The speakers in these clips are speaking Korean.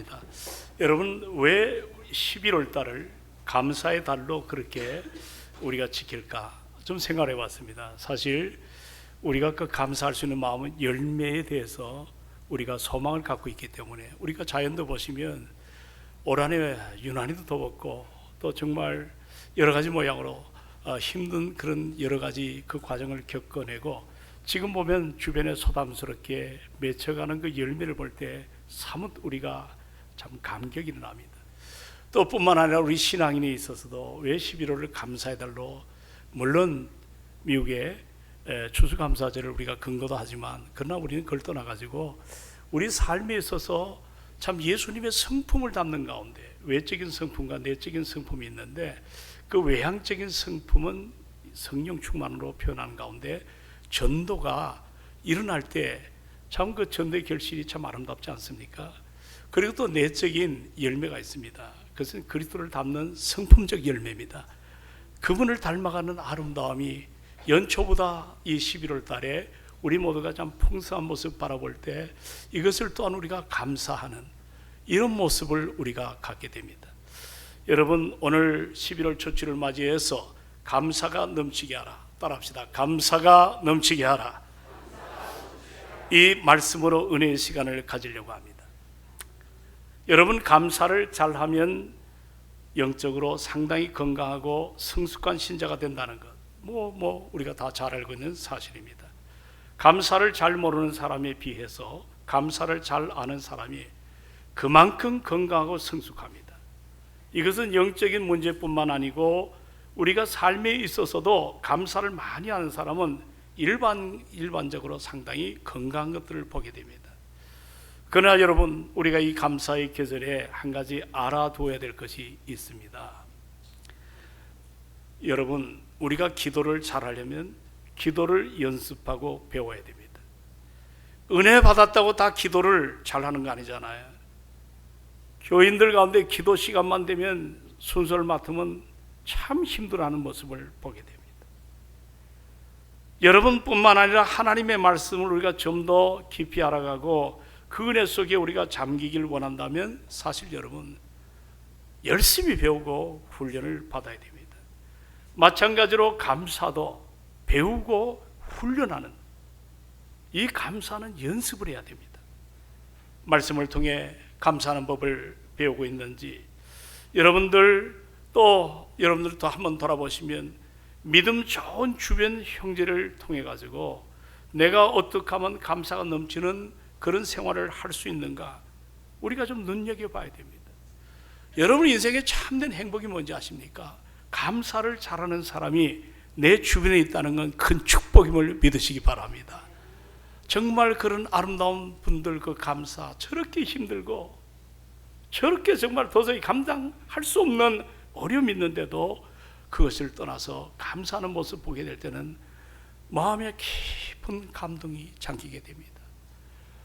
감사합니다. 여러분, 왜 11월 달을 감사의 달로 그렇게 우리가 지킬까 좀 생각해 봤습니다. 사실 우리가 그 감사할 수 있는 마음은 열매에 대해서 우리가 소망을 갖고 있기 때문에, 우리가 자연도 보시면 올 한해 유난히도 더웠고 또 정말 여러 가지 모양으로 힘든 그런 여러 가지 그 과정을 겪어내고, 지금 보면 주변에 소담스럽게 맺혀가는 그 열매를 볼 때 사뭇 우리가 참 감격이 일어납니다. 또 뿐만 아니라 우리 신앙인에 있어서도 왜 11월을 감사의 달로, 물론 미국의 추수감사절을 우리가 근거도 하지만, 그러나 우리는 그걸 떠나가지고 우리 삶에 있어서 참 예수님의 성품을 담는 가운데 외적인 성품과 내적인 성품이 있는데, 그 외향적인 성품은 성령 충만으로 표현하는 가운데 전도가 일어날 때 참 그 전도의 결실이 참 아름답지 않습니까? 그리고 또 내적인 열매가 있습니다. 그것은 그리스도를 닮는 성품적 열매입니다. 그분을 닮아가는 아름다움이 연초보다 이 11월 달에 우리 모두가 참 풍성한 모습 바라볼 때 이것을 또한 우리가 감사하는 이런 모습을 우리가 갖게 됩니다. 여러분, 오늘 11월 초치를 맞이해서 감사가 넘치게 하라. 따라합시다. 감사가 넘치게 하라. 이 말씀으로 은혜의 시간을 가지려고 합니다. 여러분, 감사를 잘하면 영적으로 상당히 건강하고 성숙한 신자가 된다는 것, 우리가 다 잘 알고 있는 사실입니다. 감사를 잘 모르는 사람에 비해서 감사를 잘 아는 사람이 그만큼 건강하고 성숙합니다. 이것은 영적인 문제뿐만 아니고 우리가 삶에 있어서도 감사를 많이 하는 사람은 일반적으로 상당히 건강한 것들을 보게 됩니다. 그러나 여러분, 우리가 이 감사의 계절에 한 가지 알아두어야 될 것이 있습니다. 여러분, 우리가 기도를 잘하려면 기도를 연습하고 배워야 됩니다. 은혜 받았다고 다 기도를 잘하는 거 아니잖아요. 교인들 가운데 기도 시간만 되면 순서를 맡으면 참 힘들어하는 모습을 보게 됩니다. 여러분뿐만 아니라 하나님의 말씀을 우리가 좀 더 깊이 알아가고 그 은혜 속에 우리가 잠기길 원한다면 사실 여러분, 열심히 배우고 훈련을 받아야 됩니다. 마찬가지로 감사도 배우고 훈련하는, 이 감사는 연습을 해야 됩니다. 말씀을 통해 감사하는 법을 배우고 있는지 여러분들도 한번 돌아보시면 믿음 좋은 주변 형제를 통해 가지고 내가 어떻게 하면 감사가 넘치는 그런 생활을 할 수 있는가, 우리가 좀 눈여겨봐야 됩니다. 여러분 인생에 참된 행복이 뭔지 아십니까? 감사를 잘하는 사람이 내 주변에 있다는 건 큰 축복임을 믿으시기 바랍니다. 정말 그런 아름다운 분들 그 감사, 저렇게 힘들고 저렇게 정말 도저히 감당할 수 없는 어려움이 있는데도 그것을 떠나서 감사하는 모습 보게 될 때는 마음에 깊은 감동이 잠기게 됩니다.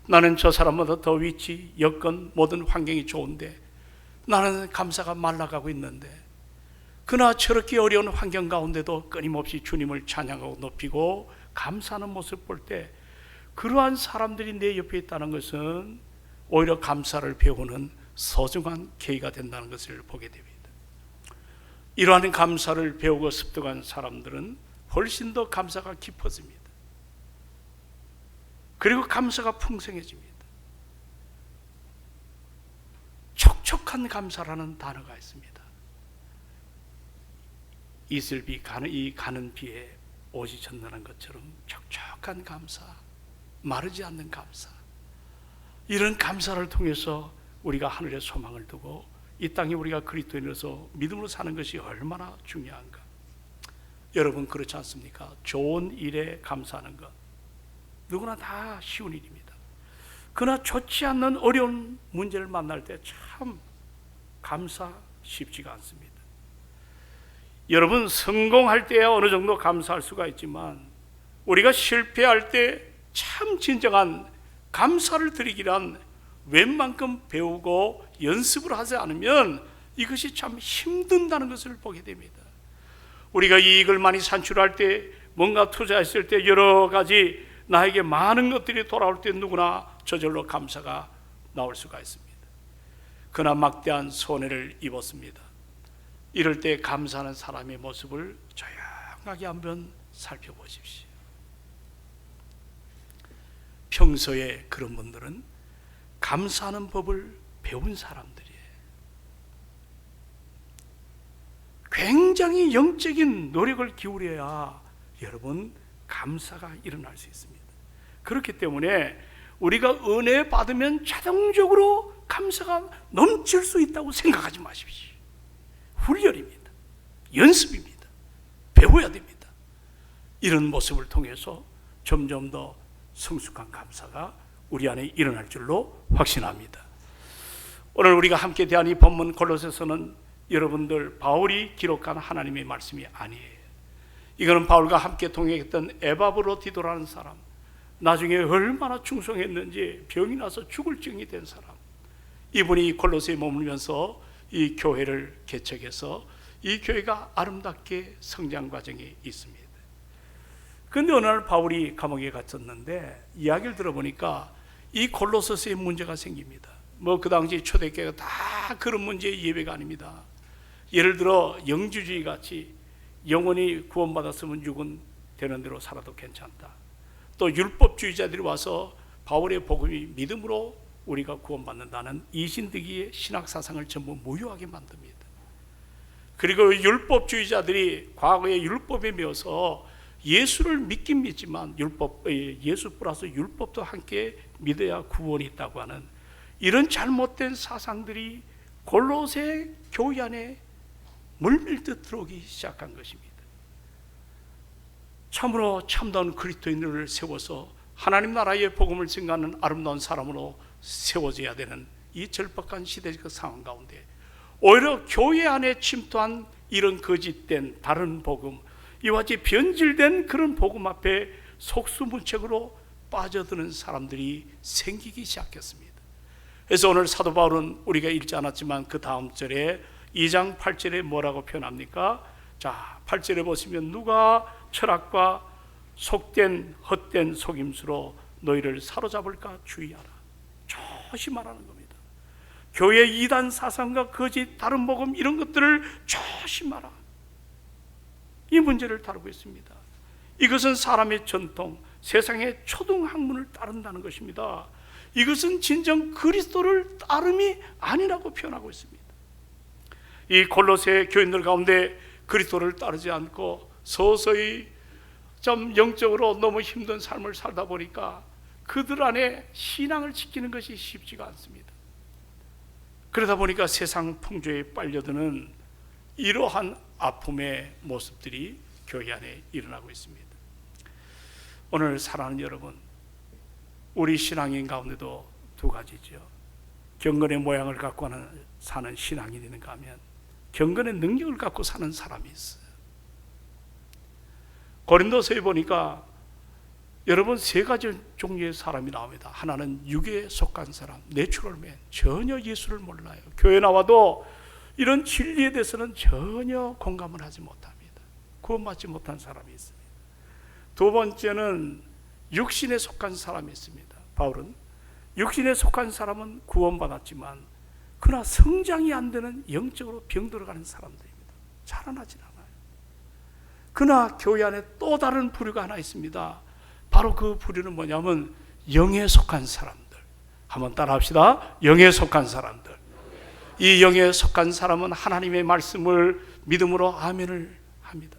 나는 저 사람보다 더 위치, 여건, 모든 환경이 좋은데 나는 감사가 말라가고 있는데, 그러나 저렇게 어려운 환경 가운데도 끊임없이 주님을 찬양하고 높이고 감사하는 모습 볼 때 그러한 사람들이 내 옆에 있다는 것은 오히려 감사를 배우는 소중한 계기가 된다는 것을 보게 됩니다. 이러한 감사를 배우고 습득한 사람들은 훨씬 더 감사가 깊어집니다. 그리고 감사가 풍성해집니다. 촉촉한 감사라는 단어가 있습니다. 이슬비 가는 비에 옷이 젖는다는 것처럼 촉촉한 감사, 마르지 않는 감사, 이런 감사를 통해서 우리가 하늘에 소망을 두고 이 땅에 우리가 그리스도인으로서 믿음으로 사는 것이 얼마나 중요한가. 여러분, 그렇지 않습니까? 좋은 일에 감사하는 것 누구나 다 쉬운 일입니다. 그러나 좋지 않는 어려운 문제를 만날 때 참 감사 쉽지가 않습니다. 여러분, 성공할 때야 어느 정도 감사할 수가 있지만 우리가 실패할 때 참 진정한 감사를 드리기란 웬만큼 배우고 연습을 하지 않으면 이것이 참 힘든다는 것을 보게 됩니다. 우리가 이익을 많이 산출할 때, 뭔가 투자했을 때 여러 가지 나에게 많은 것들이 돌아올 때 누구나 저절로 감사가 나올 수가 있습니다. 그나 막대한 손해를 입었습니다. 이럴 때 감사하는 사람의 모습을 조용하게 한번 살펴보십시오. 평소에 그런 분들은 감사하는 법을 배운 사람들이에요. 굉장히 영적인 노력을 기울여야 여러분 감사가 일어날 수 있습니다. 그렇기 때문에 우리가 은혜 받으면 자동적으로 감사가 넘칠 수 있다고 생각하지 마십시오. 훈련입니다. 연습입니다. 배워야 됩니다. 이런 모습을 통해서 점점 더 성숙한 감사가 우리 안에 일어날 줄로 확신합니다. 오늘 우리가 함께 대한 이 본문 골로새서는 여러분들 바울이 기록한 하나님의 말씀이 아니에요. 이거는 바울과 함께 동행했던 에바브로디도라는 사람, 나중에 얼마나 충성했는지 병이 나서 죽을 증이 된 사람, 이분이 골로새에 머물면서 이 교회를 개척해서 이 교회가 아름답게 성장 과정에 있습니다. 그런데 어느 날 바울이 감옥에 갇혔는데 이야기를 들어보니까 이 골로새서에 문제가 생깁니다. 그 당시 초대교회가 다 그런 문제의 예배가 아닙니다. 예를 들어 영주주의 같이 영원히 구원받았으면 육은 되는 대로 살아도 괜찮다. 또 율법주의자들이 와서 바울의 복음이 믿음으로 우리가 구원받는다는 이신득이의 신학사상을 전부 무효하게 만듭니다. 그리고 율법주의자들이 과거에 율법에 매어서 예수를 믿긴 믿지만 예수 플러스 율법도 함께 믿어야 구원이 있다고 하는 이런 잘못된 사상들이 골로새 교회 안에 물밀듯 들어오기 시작한 것입니다. 참으로 참다운 그리스도인을 세워서 하나님 나라의 복음을 증거하는 아름다운 사람으로 세워져야 되는 이 절박한 시대적 상황 가운데 오히려 교회 안에 침투한 이런 거짓된 다른 복음, 이와 같이 변질된 그런 복음 앞에 속수무책으로 빠져드는 사람들이 생기기 시작했습니다. 그래서 오늘 사도 바울은 우리가 읽지 않았지만 그 다음 절에 2장 8절에 뭐라고 표현합니까? 자, 8절에 보시면 누가 철학과 속된 헛된 속임수로 너희를 사로잡을까 주의하라. 조심하라는 겁니다. 교회 이단 사상과 거짓 다른 복음 이런 것들을 조심하라. 이 문제를 다루고 있습니다. 이것은 사람의 전통, 세상의 초등학문을 따른다는 것입니다. 이것은 진정 그리스도를 따름이 아니라고 표현하고 있습니다. 이 골로새 교인들 가운데 그리스도를 따르지 않고 서서히 좀 영적으로 너무 힘든 삶을 살다 보니까 그들 안에 신앙을 지키는 것이 쉽지가 않습니다. 그러다 보니까 세상 풍조에 빨려드는 이러한 아픔의 모습들이 교회 안에 일어나고 있습니다. 오늘 사랑하는 여러분, 우리 신앙인 가운데도 두 가지죠. 경건의 모양을 갖고 사는 신앙인이 있는가 하면 경건의 능력을 갖고 사는 사람이 있어요. 고린도서에 보니까 여러분 세 가지 종류의 사람이 나옵니다. 하나는 육에 속한 사람, 내추럴맨, 전혀 예수를 몰라요. 교회 나와도 이런 진리에 대해서는 전혀 공감을 하지 못합니다. 구원받지 못한 사람이 있습니다. 두 번째는 육신에 속한 사람이 있습니다. 바울은 육신에 속한 사람은 구원받았지만 그러나 성장이 안 되는 영적으로 병들어가는 사람들입니다. 자라나질 않아요. 그러나 교회 안에 또 다른 부류가 하나 있습니다. 바로 그 부류는 뭐냐면 영에 속한 사람들. 한번 따라합시다. 영에 속한 사람들. 이 영에 속한 사람은 하나님의 말씀을 믿음으로 아멘을 합니다.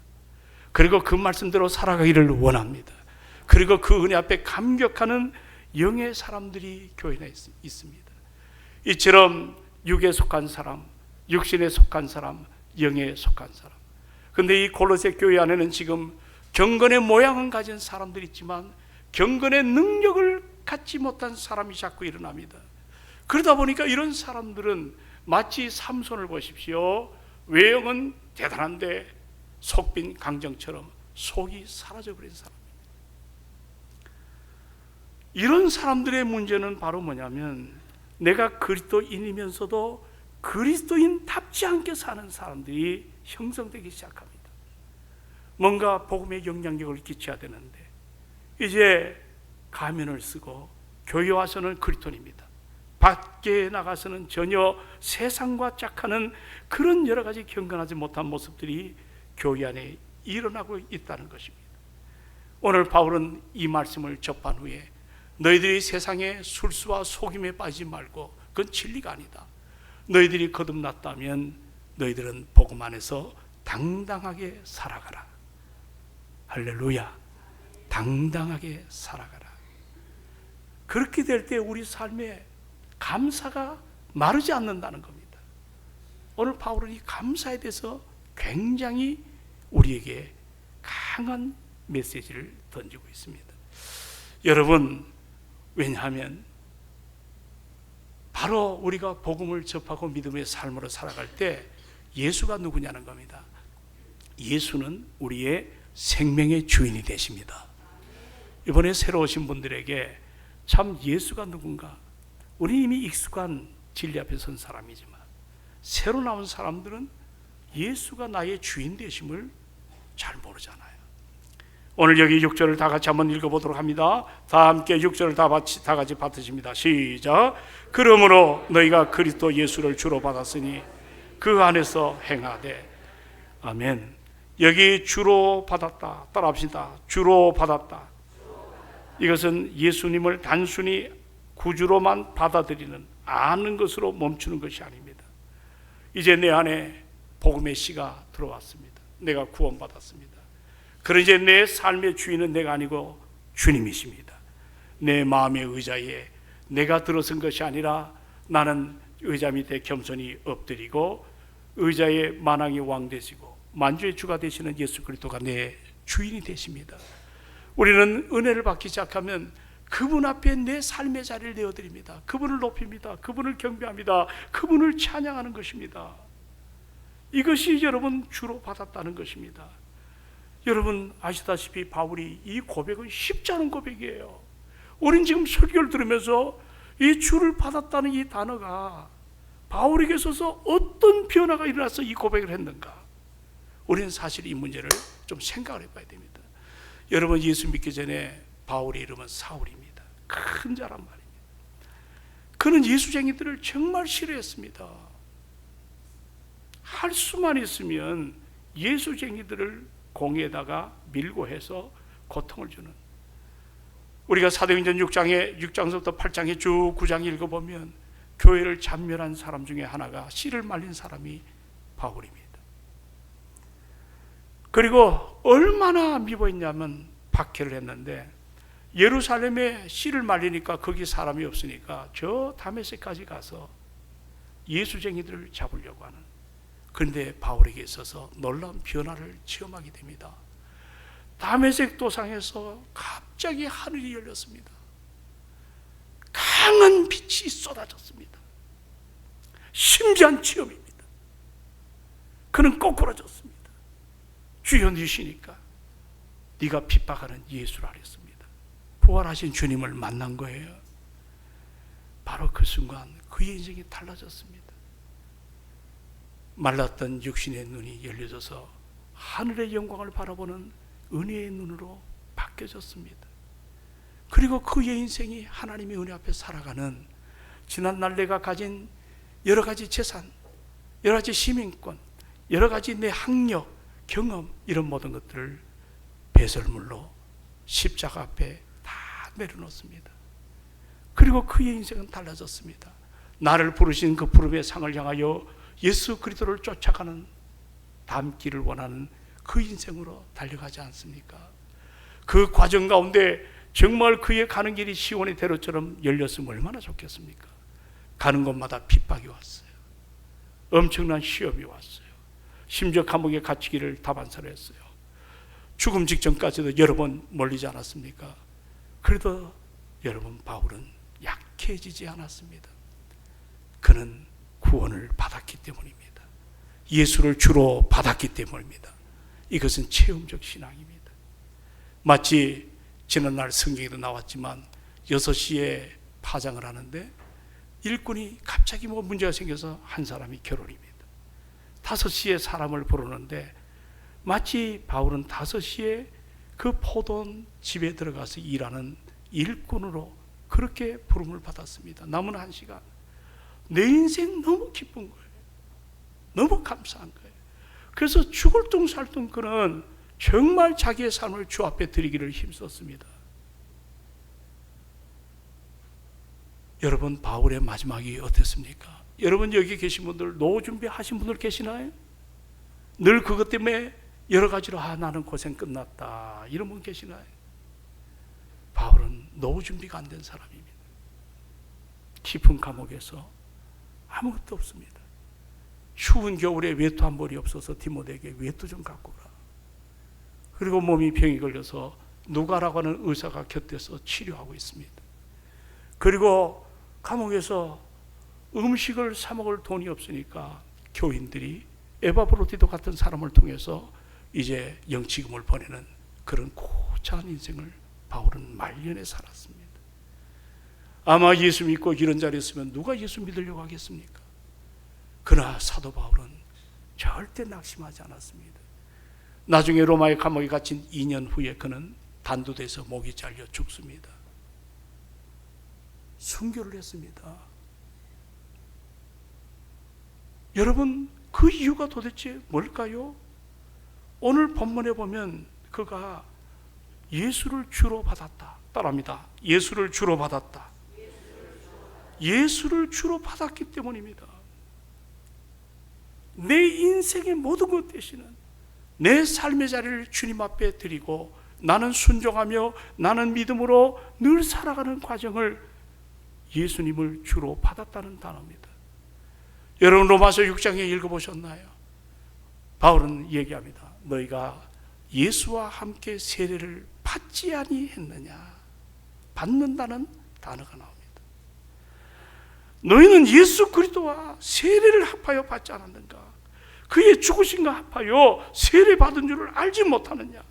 그리고 그 말씀대로 살아가기를 원합니다. 그리고 그 은혜 앞에 감격하는 영의 사람들이 교회 안에 있습니다. 이처럼 육에 속한 사람, 육신에 속한 사람, 영에 속한 사람. 그런데 이 골로새 교회 안에는 지금 경건의 모양은 가진 사람들이 있지만 경건의 능력을 갖지 못한 사람이 자꾸 일어납니다. 그러다 보니까 이런 사람들은 마치 삼손을 보십시오. 외형은 대단한데 속빈 강정처럼 속이 사라져버린 사람입니다. 이런 사람들의 문제는 바로 뭐냐면 내가 그리스도인이면서도 그리스도인답지 않게 사는 사람들이 형성되기 시작합니다. 뭔가 복음의 영향력을 끼쳐야 되는데 이제 가면을 쓰고 교회 와서는 그리스도인입니다. 밖에 나가서는 전혀 세상과 짝하는 그런 여러 가지 경건하지 못한 모습들이 교회 안에 일어나고 있다는 것입니다. 오늘 바울은 이 말씀을 접한 후에 너희들이 세상의 술수와 속임에 빠지지 말고 그건 진리가 아니다. 너희들이 거듭났다면 너희들은 복음 안에서 당당하게 살아가라. 할렐루야. 당당하게 살아가라. 그렇게 될 때 우리 삶에 감사가 마르지 않는다는 겁니다. 오늘 바울은 이 감사에 대해서 굉장히 우리에게 강한 메시지를 던지고 있습니다. 여러분, 왜냐하면 바로 우리가 복음을 접하고 믿음의 삶으로 살아갈 때 예수가 누구냐는 겁니다. 예수는 우리의 생명의 주인이 되십니다. 이번에 새로 오신 분들에게 참 예수가 누군가, 우리 이미 익숙한 진리 앞에 선 사람이지만 새로 나온 사람들은 예수가 나의 주인 되심을 잘 모르잖아요. 오늘 여기 6절을 다 같이 한번 읽어보도록 합니다. 다 함께 6절을 다 같이 받으십니다. 시작. 그러므로 너희가 그리스도 예수를 주로 받았으니 그 안에서 행하되. 아멘. 여기 주로 받았다, 따라합시다. 주로 받았다. 이것은 예수님을 단순히 구주로만 받아들이는, 아는 것으로 멈추는 것이 아닙니다. 이제 내 안에 복음의 씨가 들어왔습니다. 내가 구원받았습니다. 그러나 이제 내 삶의 주인은 내가 아니고 주님이십니다. 내 마음의 의자에 내가 들어선 것이 아니라 나는 의자 밑에 겸손히 엎드리고 의자의 만왕의 왕 되시고 만주의 주가 되시는 예수 그리스도가 내 주인이 되십니다. 우리는 은혜를 받기 시작하면 그분 앞에 내 삶의 자리를 내어드립니다. 그분을 높입니다. 그분을 경배합니다. 그분을 찬양하는 것입니다. 이것이 여러분 주로 받았다는 것입니다. 여러분 아시다시피 바울이 이 고백은 쉽지 않은 고백이에요. 우린 지금 설교를 들으면서 이 주를 받았다는 이 단어가 바울에게 있어서 어떤 변화가 일어나서 이 고백을 했는가, 우리는 사실 이 문제를 좀 생각을 해봐야 됩니다. 여러분, 예수 믿기 전에 바울의 이름은 사울입니다. 큰 자란 말입니다. 그는 예수쟁이들을 정말 싫어했습니다. 할 수만 있으면 예수쟁이들을 공에다가 밀고 해서 고통을 주는, 우리가 사도행전 6장서부터 8장에 쭉 9장 읽어보면 교회를 잔멸한 사람 중에 하나가 씨를 말린 사람이 바울입니다. 그리고 얼마나 미워했냐면 박해를 했는데, 예루살렘에 씨를 말리니까 거기 사람이 없으니까 저 다메섹까지 가서 예수쟁이들을 잡으려고 하는, 그런데 바울에게 있어서 놀라운 변화를 체험하게 됩니다. 다메섹 도상에서 갑자기 하늘이 열렸습니다. 강한 빛이 쏟아졌습니다. 신비한 체험입니다. 그는 꼬꾸라졌습니다. 주여 니시니까 네가 핍박하는 예수라 했습니다. 부활하신 주님을 만난 거예요. 바로 그 순간 그의 인생이 달라졌습니다. 말랐던 육신의 눈이 열려져서 하늘의 영광을 바라보는 은혜의 눈으로 바뀌어졌습니다. 그리고 그의 인생이 하나님의 은혜 앞에 살아가는, 지난날 내가 가진 여러 가지 재산, 여러 가지 시민권, 여러 가지 내 학력, 경험, 이런 모든 것들을 배설물로 십자가 앞에 다 내려놓습니다. 그리고 그의 인생은 달라졌습니다. 나를 부르신 그 부름의 상을 향하여 예수 그리스도를 쫓아가는, 닮기를 원하는 그 인생으로 달려가지 않습니까? 그 과정 가운데 정말 그의 가는 길이 시온의 대로처럼 열렸으면 얼마나 좋겠습니까? 가는 곳마다 핍박이 왔어요. 엄청난 시험이 왔어요. 심지어 감옥에 갇히기를 다반사를 했어요. 죽음 직전까지도 여러 번 몰리지 않았습니까? 그래도 여러분, 바울은 약해지지 않았습니다. 그는 구원을 받았기 때문입니다. 예수를 주로 받았기 때문입니다. 이것은 체험적 신앙입니다. 마치 지난날 성경에도 나왔지만 6시에 파장을 하는데 일꾼이 갑자기 문제가 생겨서 한 사람이 결혼입니다. 5시에 사람을 부르는데 마치 바울은 5시에 그 포도원 집에 들어가서 일하는 일꾼으로 그렇게 부름을 받았습니다. 남은 1시간, 내 인생 너무 기쁜 거예요. 너무 감사한 거예요. 그래서 죽을 둥 살 둥 그는 정말 자기의 삶을 주 앞에 드리기를 힘썼습니다. 여러분, 바울의 마지막이 어땠습니까? 여러분, 여기 계신 분들, 노후 준비하신 분들 계시나요? 늘 그것 때문에 여러 가지로 나는 고생 끝났다 이런 분 계시나요? 바울은 노후 준비가 안 된 사람입니다. 깊은 감옥에서 아무것도 없습니다. 추운 겨울에 외투 한 벌이 없어서 디모데에게 외투 좀 갖고 오라. 그리고 몸이 병이 걸려서 누가라고 하는 의사가 곁에서 치료하고 있습니다. 그리고 감옥에서 음식을 사 먹을 돈이 없으니까 교인들이 에바브로디도 같은 사람을 통해서 이제 영치금을 보내는 그런 고차한 인생을 바울은 말년에 살았습니다. 아마 예수 믿고 이런 자리에 있으면 누가 예수 믿으려고 하겠습니까? 그러나 사도 바울은 절대 낙심하지 않았습니다. 나중에 로마의 감옥에 갇힌 2년 후에 그는 단두대에서 목이 잘려 죽습니다. 순교를 했습니다. 여러분, 그 이유가 도대체 뭘까요? 오늘 본문에 보면 그가 예수를 주로 받았다. 따라합니다. 예수를 주로 받았다. 예수를 주로 받았기 때문입니다. 내 인생의 모든 것 대신은 내 삶의 자리를 주님 앞에 드리고 나는 순종하며 나는 믿음으로 늘 살아가는 과정을 예수님을 주로 받았다는 단어입니다. 여러분, 로마서 6장에 읽어보셨나요? 바울은 얘기합니다. 너희가 예수와 함께 세례를 받지 아니했느냐? 받는다는 단어가 나옵니다. 너희는 예수 그리스도와 세례를 합하여 받지 않았는가? 그의 죽으심과 합하여 세례 받은 줄을 알지 못하느냐?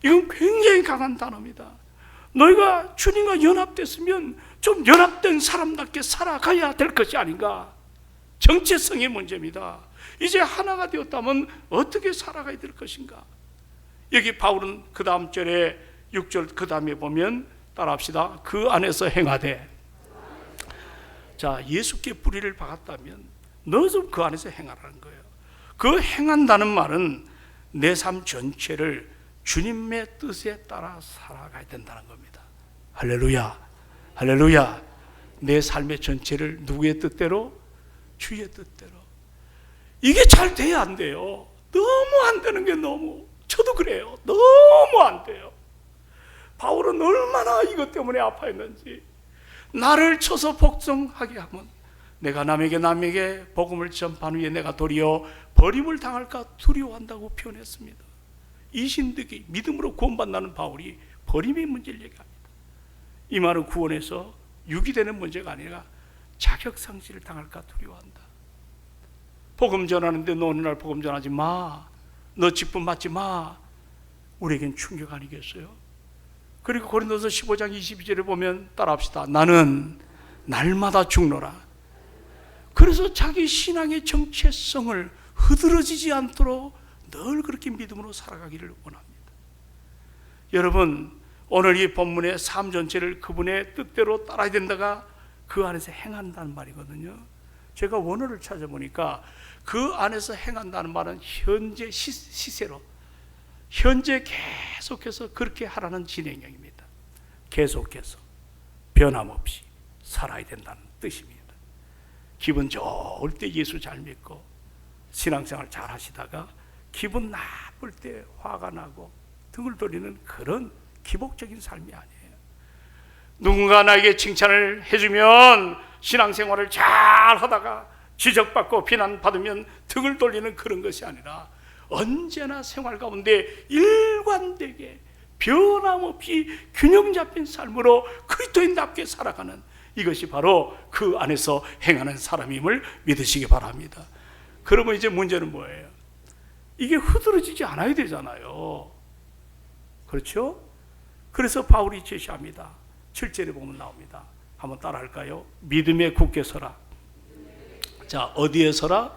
이건 굉장히 강한 단어입니다. 너희가 주님과 연합됐으면 좀 연합된 사람답게 살아가야 될 것이 아닌가? 정체성의 문제입니다. 이제 하나가 되었다면 어떻게 살아가야 될 것인가? 여기 바울은 그 다음 절에 6절 그 다음에 보면 따라합시다. 그 안에서 행하되. 자, 예수께 뿌리를 박았다면 너도 그 안에서 행하라는 거예요. 그 행한다는 말은 내 삶 전체를 주님의 뜻에 따라 살아가야 된다는 겁니다. 할렐루야, 할렐루야. 내 삶의 전체를 누구의 뜻대로? 주의 뜻대로. 이게 잘 돼야 안 돼요. 너무 안 되는 게 너무, 저도 그래요. 너무 안 돼요. 바울은 얼마나 이것 때문에 아파했는지. 나를 쳐서 복종하게 하면 내가 남에게 복음을 전파한 후에 내가 도리어 버림을 당할까 두려워한다고 표현했습니다. 이신득이 믿음으로 구원받는 바울이 버림의 문제를 얘기합니다. 이 말은 구원에서 유기되는 문제가 아니라 자격상실을 당할까 두려워한다. 복음 전하는데 너 어느 날 복음 전하지 마. 너 직분 받지 마. 우리에겐 충격 아니겠어요? 그리고 고린도서 15장 22절에 보면 따라합시다. 나는 날마다 죽노라. 그래서 자기 신앙의 정체성을 흐드러지지 않도록 늘 그렇게 믿음으로 살아가기를 원합니다. 여러분, 오늘 이 본문의 삶 전체를 그분의 뜻대로 따라야 된다가 그 안에서 행한다는 말이거든요. 제가 원어를 찾아보니까 그 안에서 행한다는 말은 현재 시세로 현재 계속해서 그렇게 하라는 진행형입니다. 계속해서 변함없이 살아야 된다는 뜻입니다. 기분 좋을 때 예수 잘 믿고 신앙생활 잘 하시다가 기분 나쁠 때 화가 나고 등을 돌리는 그런 기복적인 삶이 아니에요. 누군가 나에게 칭찬을 해주면 신앙생활을 잘 하다가 지적받고 비난받으면 등을 돌리는 그런 것이 아니라 언제나 생활 가운데 일관되게 변함없이 균형 잡힌 삶으로 그리스도인답게 살아가는 이것이 바로 그 안에서 행하는 사람임을 믿으시기 바랍니다. 그러면 이제 문제는 뭐예요? 이게 흐드러지지 않아야 되잖아요. 그렇죠? 그래서 바울이 제시합니다. 7절에 보면 나옵니다. 한번 따라할까요? 믿음에 굳게 서라. 자, 어디에 서라?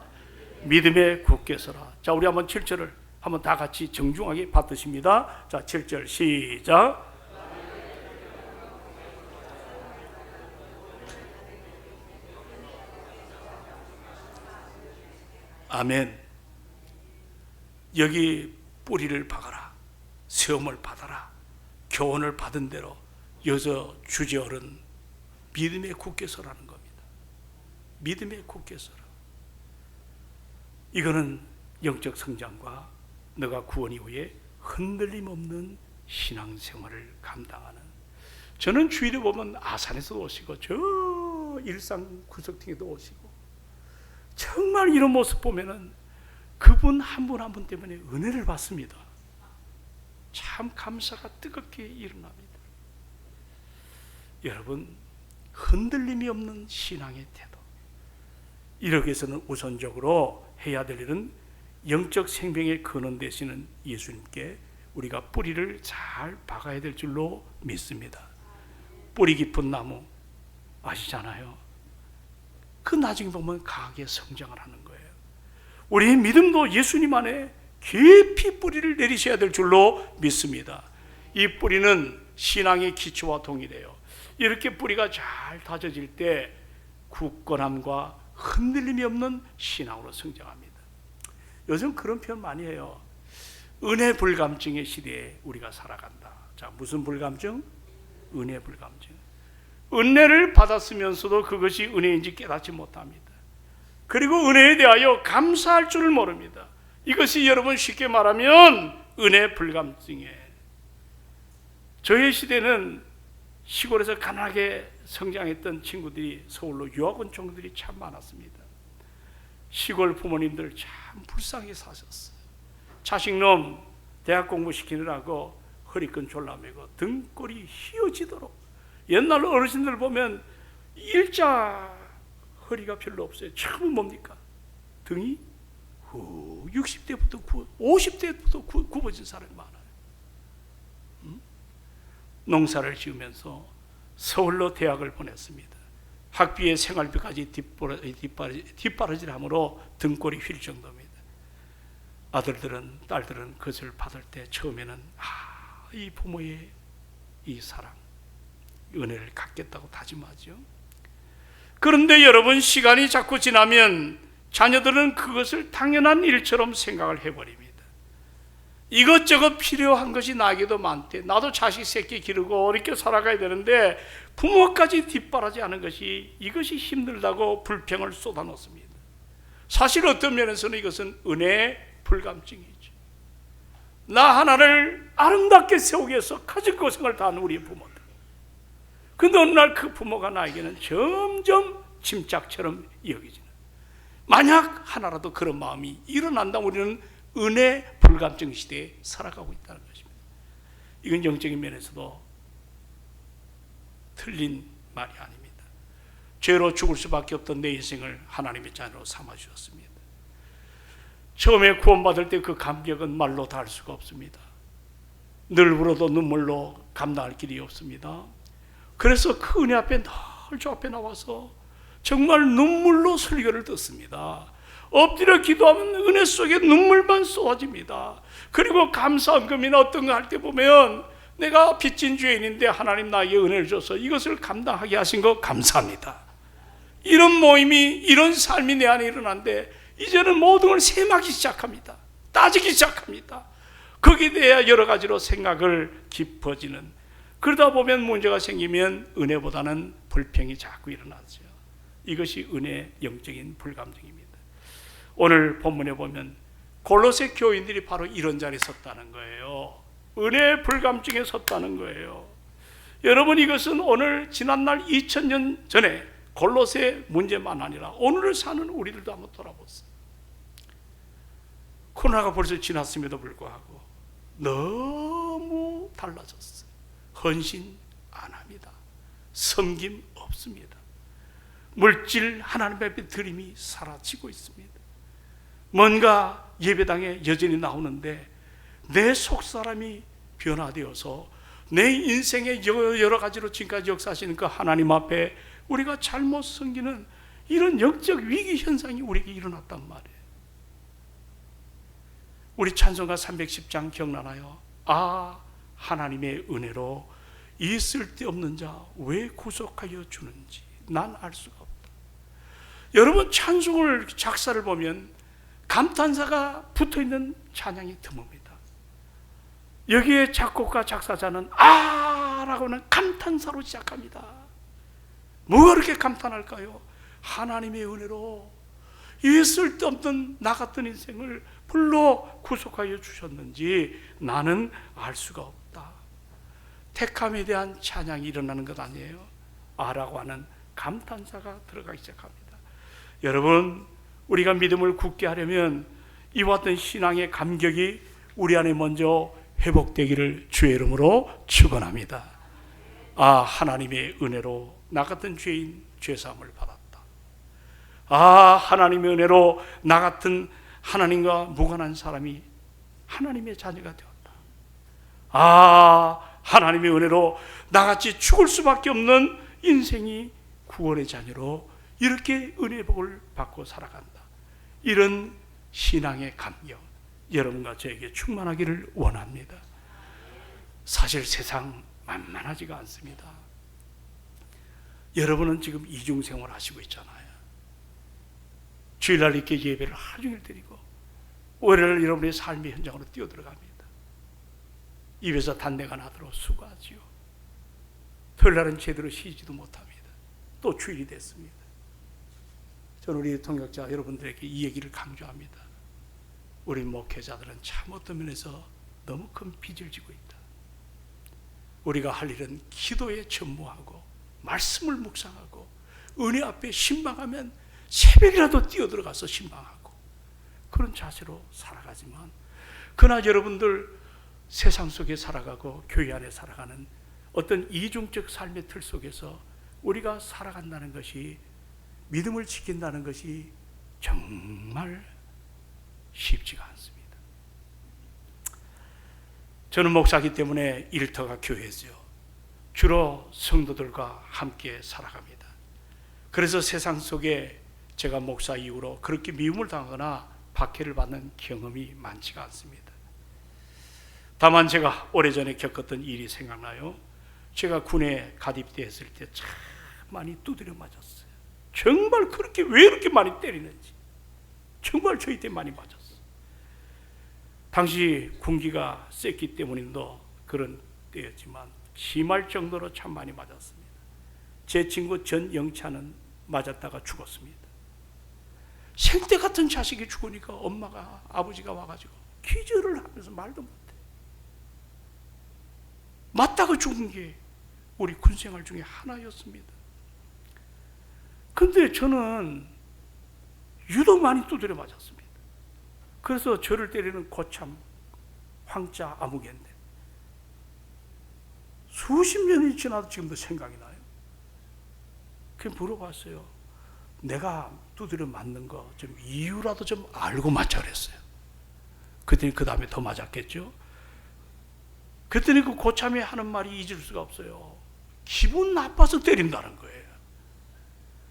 믿음에 굳게 서라. 자, 우리 한번 7절을 한번 다 같이 정중하게 받으십니다. 자, 7절 시작. 아멘. 여기 뿌리를 박아라. 세움을 받아라. 교훈을 받은 대로 여기서 주제어른 믿음에 굳게 서라는 겁니다. 믿음에 굳게 서라. 이거는 영적 성장과 너가 구원 이후에 흔들림 없는 신앙생활을 감당하는, 저는 주일에 보면 아산에서도 오시고 저 일산 구석탱이도 오시고 정말 이런 모습 보면은 그분 한 분 한 분 때문에 은혜를 받습니다. 참 감사가 뜨겁게 일어납니다. 여러분, 흔들림이 없는 신앙의 태도, 이러기 위해서는 우선적으로 해야 될 일은 영적 생명의 근원 되시는 예수님께 우리가 뿌리를 잘 박아야 될 줄로 믿습니다. 뿌리 깊은 나무 아시잖아요. 그 나중에 보면 강하게 성장을 하는 거예요. 우리의 믿음도 예수님 안에 깊이 뿌리를 내리셔야 될 줄로 믿습니다. 이 뿌리는 신앙의 기초와 동일해요. 이렇게 뿌리가 잘 다져질 때 굳건함과 흔들림이 없는 신앙으로 성장합니다. 요즘 그런 표현 많이 해요. 은혜 불감증의 시대에 우리가 살아간다. 자, 무슨 불감증? 은혜 불감증. 은혜를 받았으면서도 그것이 은혜인지 깨닫지 못합니다. 그리고 은혜에 대하여 감사할 줄을 모릅니다. 이것이 여러분 쉽게 말하면 은혜 불감증이에요. 저희 시대는 시골에서 가난하게 성장했던 친구들이 서울로 유학 온 친구들이 참 많았습니다. 시골 부모님들 참 불쌍히 사셨어요. 자식놈 대학 공부시키느라고 허리끈 졸라매고 등골이 휘어지도록, 옛날 어르신들 보면 일자 허리가 별로 없어요. 처음은 뭡니까? 등이 60대부터 50대부터 굽어진 사람이 많아요. 농사를 지으면서 서울로 대학을 보냈습니다. 학비에 생활비까지 뒷바라지함으로 등골이 휠 정도입니다. 아들들은 딸들은 그것을 받을 때 처음에는 이 부모의 이 사랑, 은혜를 갖겠다고 다짐하죠. 그런데 여러분, 시간이 자꾸 지나면 자녀들은 그것을 당연한 일처럼 생각을 해버립니다. 이것저것 필요한 것이 나에게도 많대. 나도 자식 새끼 기르고 이렇게 살아가야 되는데 부모까지 뒷바라지하는 것이, 이것이 힘들다고 불평을 쏟아놓습니다. 사실 어떤 면에서는 이것은 은혜 불감증이죠. 나 하나를 아름답게 세우기 위해서 가진 고생을 다한 우리 부모들. 근데 어느 날 그 부모가 나에게는 점점 짐짝처럼 여겨지는, 만약 하나라도 그런 마음이 일어난다면 우리는 은혜 불감증 시대에 살아가고 있다는 것입니다. 이건 영적인 면에서도 틀린 말이 아닙니다. 죄로 죽을 수밖에 없던 내 인생을 하나님의 자녀로 삼아주셨습니다. 처음에 구원받을 때 그 감격은 말로 다 할 수가 없습니다. 늘 울어도 눈물로 감당할 길이 없습니다. 그래서 그 은혜 앞에 늘 저 앞에 나와서 정말 눈물로 설교를 듣습니다. 엎드려 기도하면 은혜 속에 눈물만 쏟아집니다. 그리고 감사헌금이나 어떤 거 할 때 보면 내가 빚진 죄인인데 하나님 나에게 은혜를 줘서 이것을 감당하게 하신 거 감사합니다. 이런 모임이, 이런 삶이 내 안에 일어난데 이제는 모든 걸 셈하기 시작합니다. 따지기 시작합니다. 거기에 대해 여러 가지로 생각을 깊어지는, 그러다 보면 문제가 생기면 은혜보다는 불평이 자꾸 일어나죠. 이것이 은혜 영적인 불감증입니다. 오늘 본문에 보면 골로새 교인들이 바로 이런 자리에 섰다는 거예요. 은혜 불감증에 섰다는 거예요. 여러분, 이것은 오늘 지난날 2000년 전에 골로새 문제만 아니라 오늘을 사는 우리들도 한번 돌아보세요. 코로나가 벌써 지났음에도 불구하고 너무 달라졌어요. 헌신 안 합니다. 섬김 없습니다. 물질 하나님 앞에 드림이 사라지고 있습니다. 뭔가 예배당에 여전히 나오는데 내 속사람이 변화되어서 내 인생의 여러 가지로 지금까지 역사하시는 그 하나님 앞에 우리가 잘못 섬기는 이런 영적 위기 현상이 우리에게 일어났단 말이에요. 우리 찬송가 310장 기억나나요? 하나님의 은혜로 이 쓸데없는 자 왜 구속하여 주는지 난 알 수가 없다. 여러분, 찬송을 작사를 보면 감탄사가 붙어있는 찬양이 드뭅니다. 여기에 작곡가 작사자는 라고는 감탄사로 시작합니다. 뭐가 그렇게 감탄할까요? 하나님의 은혜로 이 쓸데없는 나 같은 인생을 불러 구속하여 주셨는지 나는 알 수가 없다. 택함에 대한 찬양이 일어나는 것 아니에요. 라고 하는 감탄사가 들어가기 시작합니다. 여러분, 우리가 믿음을 굳게 하려면 이와 같은 신앙의 감격이 우리 안에 먼저 회복되기를 주의 이름으로 축원합니다. 하나님의 은혜로 나 같은 죄인 죄사함을 받았다. 하나님의 은혜로 나 같은 하나님과 무관한 사람이 하나님의 자녀가 되었다. 하나님의 은혜로 나같이 죽을 수밖에 없는 인생이 구원의 자녀로 이렇게 은혜의 복을 받고 살아간다. 이런 신앙의 감격, 여러분과 저에게 충만하기를 원합니다. 사실 세상 만만하지가 않습니다. 여러분은 지금 이중생활 하시고 있잖아요. 주일날 이렇게 예배를 하루 종일 드리고 월요일 여러분의 삶의 현장으로 뛰어들어갑니다. 입에서 단내가 나도록 수고하지요. 토요일날은 제대로 쉬지도 못합니다. 또 주일이 됐습니다. 저는 우리 동역자 여러분들에게 이 얘기를 강조합니다. 우리 목회자들은 참 어떤 면에서 너무 큰 빚을 지고 있다. 우리가 할 일은 기도에 전무하고 말씀을 묵상하고 은혜 앞에 신방하면 새벽이라도 뛰어들어가서 신방하고 그런 자세로 살아가지만, 그러나 여러분들 세상 속에 살아가고 교회 안에 살아가는 어떤 이중적 삶의 틀 속에서 우리가 살아간다는 것이, 믿음을 지킨다는 것이 정말 쉽지가 않습니다. 저는 목사이기 때문에 일터가 교회죠. 주로 성도들과 함께 살아갑니다. 그래서 세상 속에 제가 목사 이후로 그렇게 미움을 당하거나 박해를 받는 경험이 많지가 않습니다. 다만 제가 오래전에 겪었던 일이 생각나요. 제가 군에 가입대했을 때 참 많이 두드려 맞았어요. 정말 그렇게 왜 이렇게 많이 때리는지 정말 저희 때 많이 맞았어요. 당시 군기가 셌기 때문인도 그런 때였지만 심할 정도로 참 많이 맞았습니다. 제 친구 전영찬은 맞았다가 죽었습니다. 생때 같은 자식이 죽으니까 엄마가, 아버지가 와가지고 기절을 하면서 말도 못해. 맞다가 죽은 게 우리 군생활 중에 하나였습니다. 근데 저는 유독 많이 두드려 맞았습니다. 그래서 저를 때리는 고참 황자 아무개인데 수십 년이 지나도 지금도 생각이 나요. 그냥 물어봤어요. 내가 두드려 맞는 거 좀 이유라도 좀 알고 맞자 그랬어요. 그랬더니 그 다음에 더 맞았겠죠. 그랬더니 그 고참이 하는 말이 잊을 수가 없어요. 기분 나빠서 때린다는 거예요.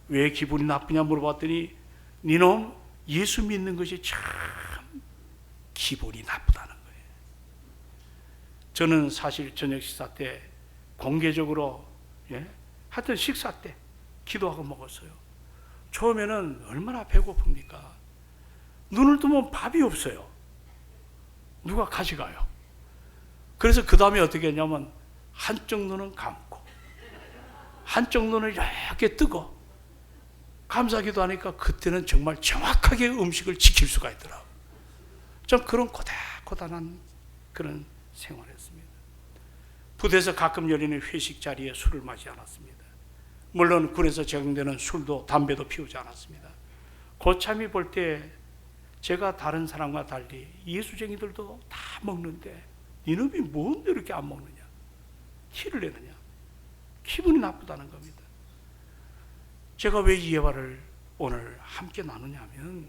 왜 기분이 나쁘냐 물어봤더니 니놈 예수 믿는 것이 참 기분이 나쁘다는 거예요. 저는 사실 저녁 식사 때 공개적으로 하여튼 식사 때 기도하고 먹었어요. 처음에는 얼마나 배고픕니까? 눈을 뜨면 밥이 없어요. 누가 가져가요. 그래서 그 다음에 어떻게 했냐면 한쪽 눈은 감고 한쪽 눈을 이렇게 뜨고 감사기도 하니까 그때는 정말 정확하게 음식을 지킬 수가 있더라고요. 좀 그런 고단한 그런 생활했습니다. 부대에서 가끔 열리는 회식 자리에 술을 마시지 않았습니다. 물론 군에서 제공되는 술도 담배도 피우지 않았습니다. 고참이 볼 때 제가 다른 사람과 달리 예수쟁이들도 다 먹는데 이놈이 뭔데 이렇게 안 먹느냐, 티를 내느냐, 기분이 나쁘다는 겁니다. 제가 왜 이 예화를 오늘 함께 나누냐면,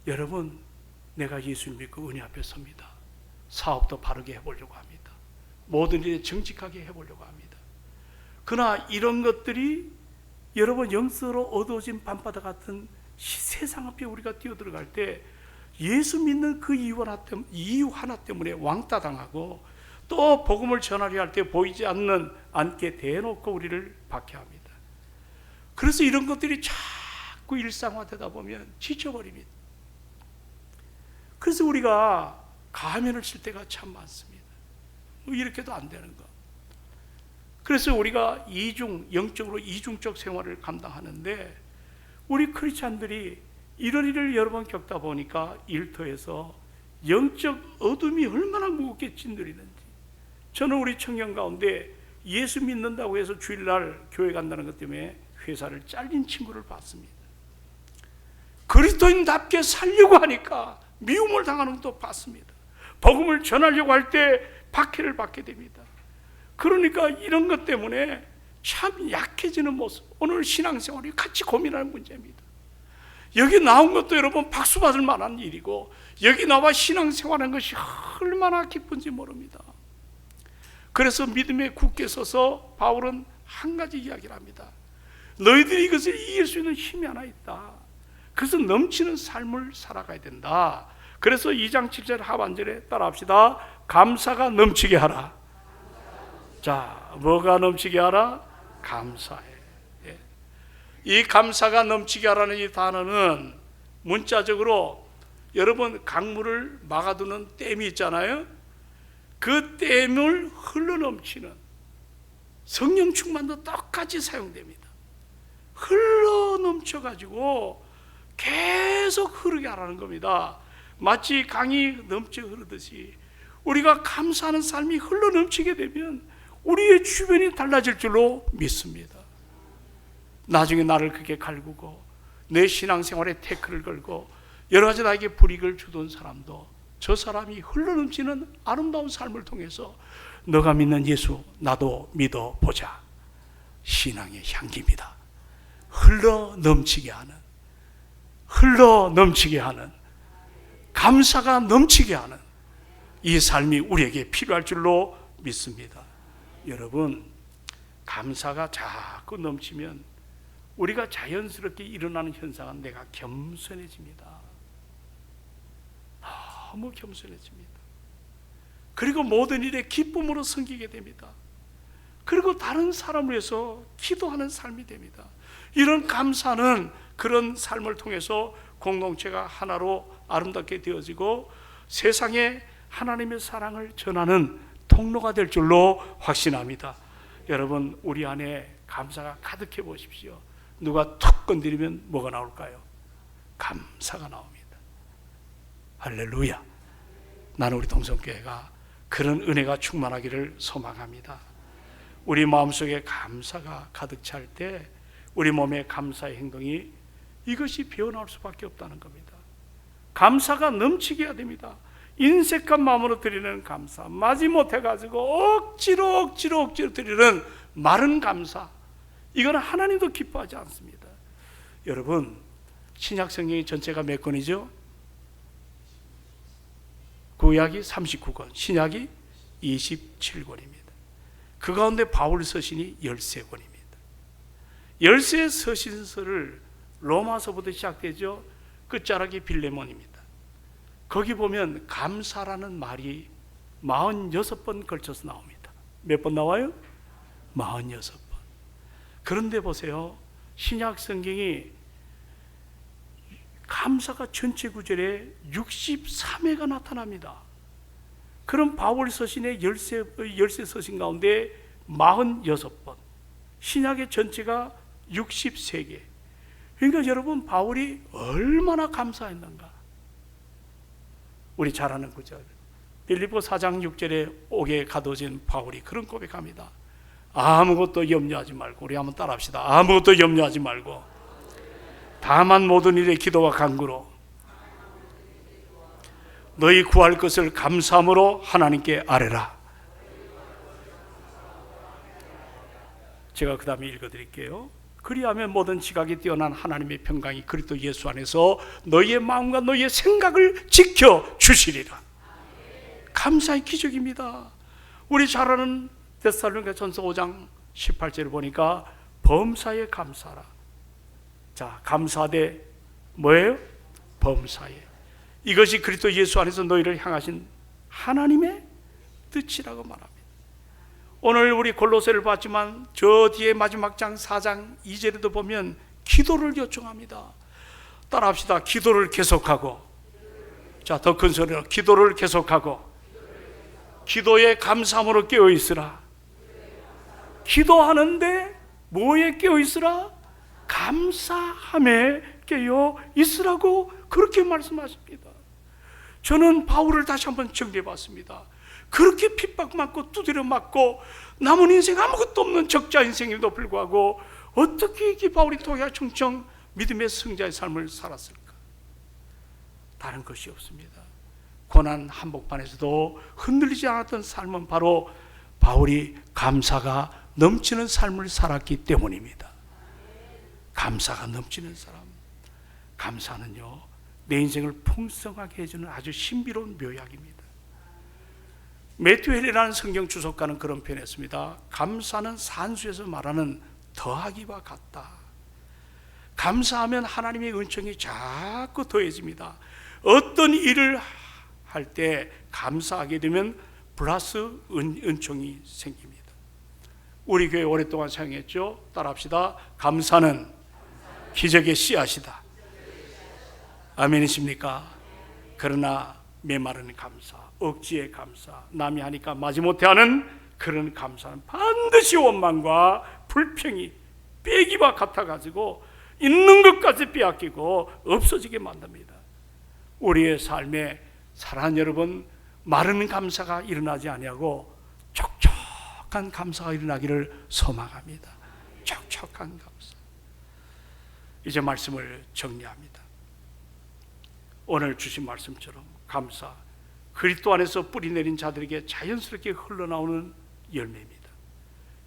여러분, 내가 예수를 믿고 은혜 앞에 섭니다. 사업도 바르게 해보려고 합니다. 모든 일에 정직하게 해보려고 합니다. 그러나 이런 것들이 여러분 영적으로 어두워진 밤바다 같은 세상 앞에 우리가 뛰어들어갈 때 예수 믿는 그 이유 하나 때문에 왕따 당하고 또 복음을 전하려 할 때 보이지 않게 대놓고 우리를 박해합니다. 그래서 이런 것들이 자꾸 일상화되다 보면 지쳐버립니다. 그래서 우리가 가면을 쓸 때가 참 많습니다. 이렇게도 안 되는 거. 그래서 우리가 영적으로 이중적 생활을 감당하는데, 우리 크리스찬들이 이런 일을 여러 번 겪다 보니까 일터에서 영적 어둠이 얼마나 무겁게 짓누리는지. 저는 우리 청년 가운데 예수 믿는다고 해서 주일날 교회 간다는 것 때문에 회사를 잘린 친구를 봤습니다. 그리스도인답게 살려고 하니까 미움을 당하는 것도 봤습니다. 복음을 전하려고 할 때 박해를 받게 됩니다. 그러니까 이런 것 때문에 참 약해지는 모습, 오늘 신앙생활이 같이 고민하는 문제입니다. 여기 나온 것도 여러분 박수 받을 만한 일이고, 여기 나와 신앙생활하는 것이 얼마나 기쁜지 모릅니다. 그래서 믿음에 굳게 서서 바울은 한 가지 이야기를 합니다. 너희들이 이것을 이길 수 있는 힘이 하나 있다. 그래서 넘치는 삶을 살아가야 된다. 그래서 2장 7절 하반절에 따라합시다. 감사가 넘치게 하라. 자, 뭐가 넘치게 하라? 감사해. 예. 이 감사가 넘치게 하라는 이 단어는 문자적으로 여러분 강물을 막아두는 댐이 있잖아요. 그 댐을 흘러넘치는 성령 충만도 똑같이 사용됩니다. 흘러넘쳐가지고 계속 흐르게 하라는 겁니다. 마치 강이 넘쳐 흐르듯이 우리가 감사하는 삶이 흘러넘치게 되면 우리의 주변이 달라질 줄로 믿습니다. 나중에 나를 그렇게 갈구고 내 신앙생활에 태클을 걸고 여러 가지 나에게 불이익을 주던 사람도 저 사람이 흘러넘치는 아름다운 삶을 통해서 너가 믿는 예수 나도 믿어보자. 신앙의 향기입니다. 흘러넘치게 하는 감사가 넘치게 하는 이 삶이 우리에게 필요할 줄로 믿습니다. 여러분, 감사가 자꾸 넘치면 우리가 자연스럽게 일어나는 현상은 내가 겸손해집니다. 너무 겸손해집니다. 그리고 모든 일에 기쁨으로 섬기게 됩니다. 그리고 다른 사람을 위해서 기도하는 삶이 됩니다. 이런 감사는 그런 삶을 통해서 공동체가 하나로 아름답게 되어지고 세상에 하나님의 사랑을 전하는 통로가 될 줄로 확신합니다. 여러분, 우리 안에 감사가 가득해 보십시오. 누가 툭 건드리면 뭐가 나올까요? 감사가 나옵니다. 할렐루야. 나는 우리 동성교회가 그런 은혜가 충만하기를 소망합니다. 우리 마음속에 감사가 가득 찰 때 우리 몸의 감사의 행동이 이것이 배어나올 수밖에 없다는 겁니다. 감사가 넘치게 해야 됩니다. 인색한 마음으로 드리는 감사, 마지못해가지고 억지로 드리는 마른 감사, 이거는 하나님도 기뻐하지 않습니다. 여러분, 신약 성경이 전체가 몇 권이죠? 구약이 39권, 신약이 27권입니다. 그 가운데 바울 서신이 13권입니다. 13 서신서를 로마서부터 시작되죠. 끝자락이 빌레몬입니다. 거기 보면 감사라는 말이 46번 걸쳐서 나옵니다. 몇 번 나와요? 46번. 그런데 보세요. 신약 성경이 감사가 전체 구절에 63회가 나타납니다. 그럼 바울 서신의 13 서신 가운데 46번, 신약의 전체가 63개. 그러니까 여러분, 바울이 얼마나 감사했는가. 우리 잘 아는 구절, 빌립보 4장 6절에 옥에 가둬진 바울이 그런 고백합니다. 아무것도 염려하지 말고, 우리 한번 따라합시다. 아무것도 염려하지 말고 다만 모든 일에 기도와 간구로 너희 구할 것을 감사함으로 하나님께 아뢰라. 제가 그 다음에 읽어드릴게요. 그리하면 모든 지각이 뛰어난 하나님의 평강이 그리스도 예수 안에서 너희의 마음과 너희의 생각을 지켜주시리라. 감사의 기적입니다. 우리 잘 아는 데살로니가 전서 5장 18절을 보니까 범사에 감사라. 자, 감사대 뭐예요? 범사에. 이것이 그리스도 예수 안에서 너희를 향하신 하나님의 뜻이라고 말합니다. 오늘 우리 골로새를 봤지만 저 뒤에 마지막 장 4장 2절에도 보면 기도를 요청합니다. 따라합시다. 기도를 계속하고 자, 더 큰 소리로 기도를 계속하고 기도에 감사함으로 깨어 있으라. 기도하는데 뭐에 깨어 있으라? 감사함에 깨어 있으라고 그렇게 말씀하십니다. 저는 바울을 다시 한번 정리해 봤습니다. 그렇게 핍박받고 두드려 맞고 남은 인생 아무것도 없는 적자 인생에도 불구하고 어떻게 이 바울이 도야 충청 믿음의 승자의 삶을 살았을까? 다른 것이 없습니다. 고난 한복판에서도 흔들리지 않았던 삶은 바로 바울이 감사가 넘치는 삶을 살았기 때문입니다. 감사가 넘치는 사람. 감사는요, 내 인생을 풍성하게 해주는 아주 신비로운 묘약입니다. 매튜 헬리라는 성경 주석가는 그런 표현했습니다. 감사는 산수에서 말하는 더하기와 같다. 감사하면 하나님의 은총이 자꾸 더해집니다. 어떤 일을 할 때 감사하게 되면 플러스 은총이 생깁니다. 우리 교회 오랫동안 사용했죠. 따라합시다. 감사는 기적의 씨앗이다. 아멘이십니까? 그러나 메마른 감사, 억지의 감사, 남이 하니까 마지못해 하는 그런 감사는 반드시 원망과 불평이 빼기와 같아가지고 있는 것까지 빼앗기고 없어지게 만듭니다. 우리의 삶에 사랑하는 여러분, 마른 감사가 일어나지 아니하고 촉촉한 감사가 일어나기를 소망합니다. 촉촉한 감사. 이제 말씀을 정리합니다. 오늘 주신 말씀처럼 감사, 그리스도 안에서 뿌리내린 자들에게 자연스럽게 흘러나오는 열매입니다.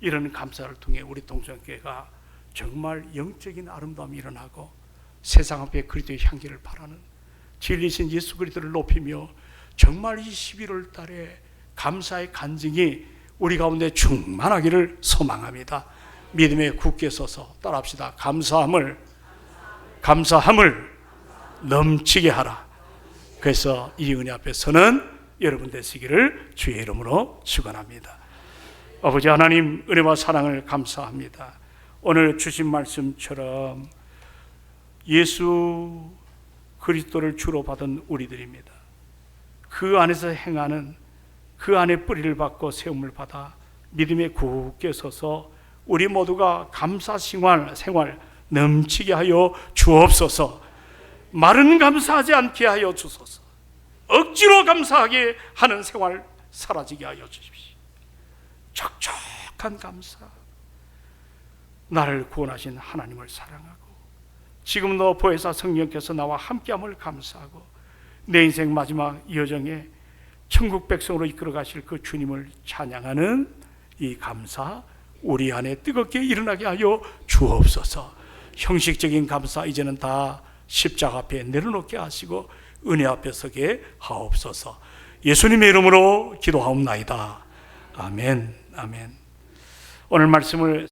이런 감사를 통해 우리 동성교회가 정말 영적인 아름다움이 일어나고 세상 앞에 그리스도의 향기를 바라는 진리신 예수 그리스도를 높이며 정말 이 11월 달에 감사의 간증이 우리 가운데 충만하기를 소망합니다. 믿음에 굳게 서서 따라합시다. 감사함을 넘치게 하라. 그래서 이 은혜 앞에서는 여러분 되시기를 주의 이름으로 축원합니다. 아버지 하나님, 은혜와 사랑을 감사합니다. 오늘 주신 말씀처럼 예수 그리스도를 주로 받은 우리들입니다. 그 안에서 행하는, 그 안에 뿌리를 받고 세움을 받아 믿음에 굳게 서서 우리 모두가 감사 생활 넘치게 하여 주옵소서. 말은 감사하지 않게 하여 주소서. 억지로 감사하게 하는 생활 사라지게 하여 주십시오. 촉촉한 감사. 나를 구원하신 하나님을 사랑하고 지금도 보혜사 성령께서 나와 함께함을 감사하고 내 인생 마지막 여정에 천국 백성으로 이끌어 가실 그 주님을 찬양하는 이 감사 우리 안에 뜨겁게 일어나게 하여 주옵소서. 형식적인 감사 이제는 다 십자가 앞에 내려놓게 하시고 은혜 앞에 서게 하옵소서. 예수님의 이름으로 기도하옵나이다. 아멘. 아멘. 오늘 말씀을